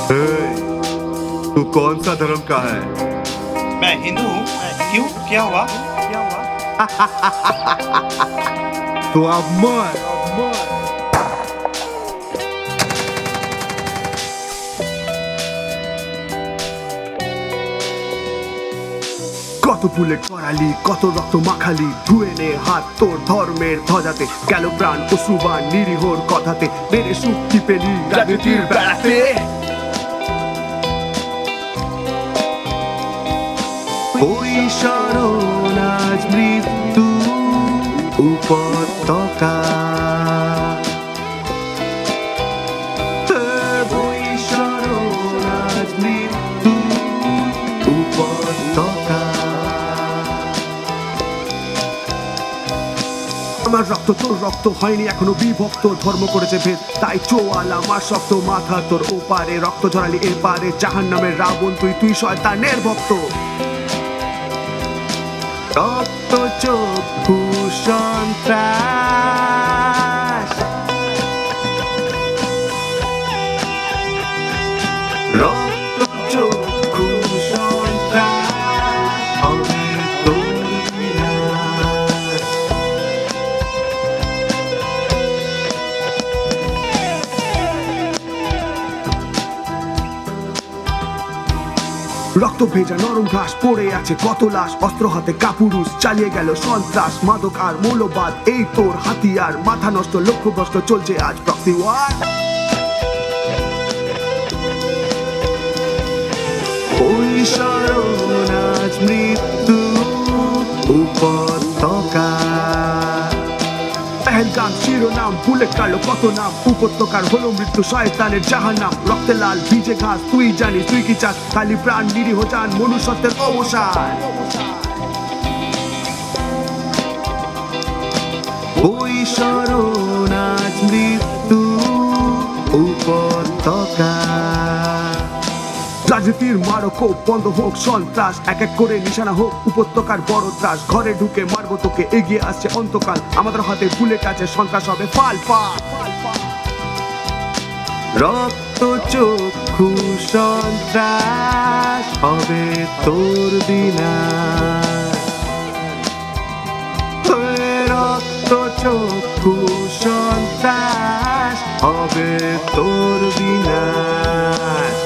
तू कौन सा धर्म का है? मैं हिंदू हूँ। क्यों, क्या हुआ? तो अब मर। কত বুলেট করালি, কত রক্ত মাখালি, ধুয়ে নে হাত তোর ধর্মের ধ্বজাতে, গেল প্রাণ অশ্রুবান নিরীহর কথাতে, মেরে শক্তি পেলি রাজনীতির বেড়াতে। ওই শরণ আজ মৃত্যু উপত্যকা, ওই শরণ আজ মৃত্যু উপত্যকা। আমার রক্ত তোর রক্ত হয়নি এখনো বিভক্ত, ধর্ম করেছে ভেদ তাই চোয়াল আমার শক্ত মাথা তোর ওপারে, রক্ত ঝরালি এপারে জাহান্নামের রাবণ তুই, তুই শয়তানের ভক্ত। রক্ত চক্ষু সন্ত্রাস, রক্ত চক্ষু সন্ত্রাস হবে তোর বিনাশ। রক্ত ভেজা নরম ঘাস পড়ে আছে কত লাশ, অস্ত্র হাতে কাপুরুষ চালিয়ে গেল সন্ত্রাস, মাদক আর মৌলবাদ এই তোর হাতিয়ার, মাথা নষ্ট লক্ষ্যভ্রষ্ট চলছে আজ প্রক্সি ওয়ার। ওই শরণ আজ মৃত্যু উপত্যকা, পেহেলগাম শিরোনাম, বুলেট কাটলো কত নাম, উপত্যকার হলো মৃত্যু শয়তানের জাহান্নাম, রক্তে লাল ভিজে ঘাস তুই জানিস তুই কি চাস, খালি প্রাণ নিরীহ জান মনুষ্যত্বের অবসান। ওই শরণ আজ মৃত্যু উপত্যকা, রাজনীতির মারকো বন্ধ হোক সন্ত্রাস, এক এক করে নিশানা হোক উপত্যকার বড় ত্রাস, ঘরে ঢুকে মারবো তোকে এগিয়ে আসছে অন্তকাল, আমাদের হাতে বুলেট আছে সন্ত্রাস হবে ফাল ফাল। রক্ত চক্ষু সন্ত্রাস হবে তোর বিনাশ, রক্ত চক্ষু সন্ত্রাস হবে তোর বিনাশ।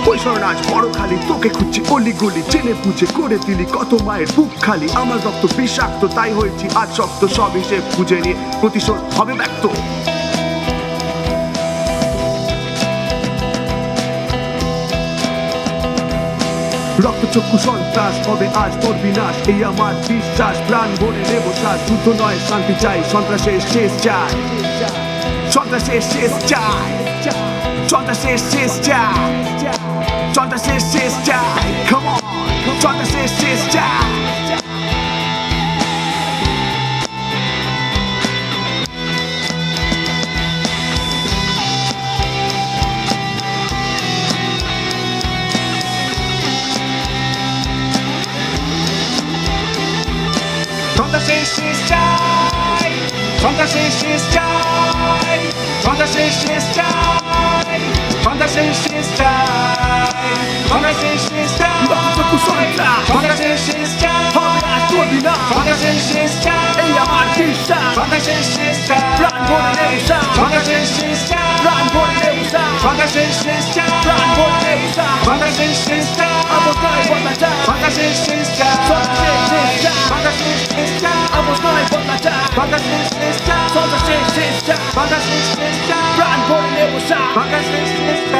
ওই শরণ আজ বড় খালি, তোকে খুঁজছি অলি গলি, চেনে পুজে করে দিলি কত মায়ের বুক খালি, আমার রক্ত বিষাক্ত তাই হয়েছি আজ শক্ত, সব হিসেব বুঝে নিয়ে প্রতিশোধ হবে ব্যক্ত। রক্তচক্ষু সন্ত্রাস হবে আজ তোর বিনাশ, এই আমার বিশ্বাস, প্রাণ ভরে নেব শ্বাস, যুদ্ধ নয় শান্তি চাই, সন্ত্রাসের শেষ চাই, সন্ত্রাসের শেষ চাই, সন্ত্রাসের শেষ চাই, সন্ত্রাসের শেষ চাই, come on, সন্ত্রাসের শেষ চাই। সন্ত্রাসের শেষ চাই, সন্ত্রাসের শেষ চাই, সন্ত্রাসের শেষ চাই, সন্ত্রাসের শেষ চাই, সন্ত্রাসের শেষ চাই, রক্তচক্ষু সন্ত্রাস সন্ত্রাসের শেষ চাই, হবে আজ তোর বিনাশ, সন্ত্রাসের শেষ চাই, এই আমার বিশ্বাস, সন্ত্রাসের শেষ চাই, প্রাণ ভরে নেব শ্বাস, সন্ত্রাসের শেষ চাই, প্রাণ ভরে নেব শ্বাস, সন্ত্রাসের শেষ চাই, প্রাণ ভরে নেব শ্বাস, সন্ত্রাসের শেষ চাই, অবস্থায় বদলা যায়, সন্ত্রাসের শেষ চাই, সন্ত্রাসের শেষ চাই, সন্ত্রাসের শেষ চাই, অবস্থায় বদলা যায়, সন্ত্রাসের শেষ চাই, সন্ত্রাসের শেষ চাই, সন্ত্রাসের শেষ চাই, প্রাণ ভরে নেব শ্বাস, সন্ত্রাসের শেষ চাই।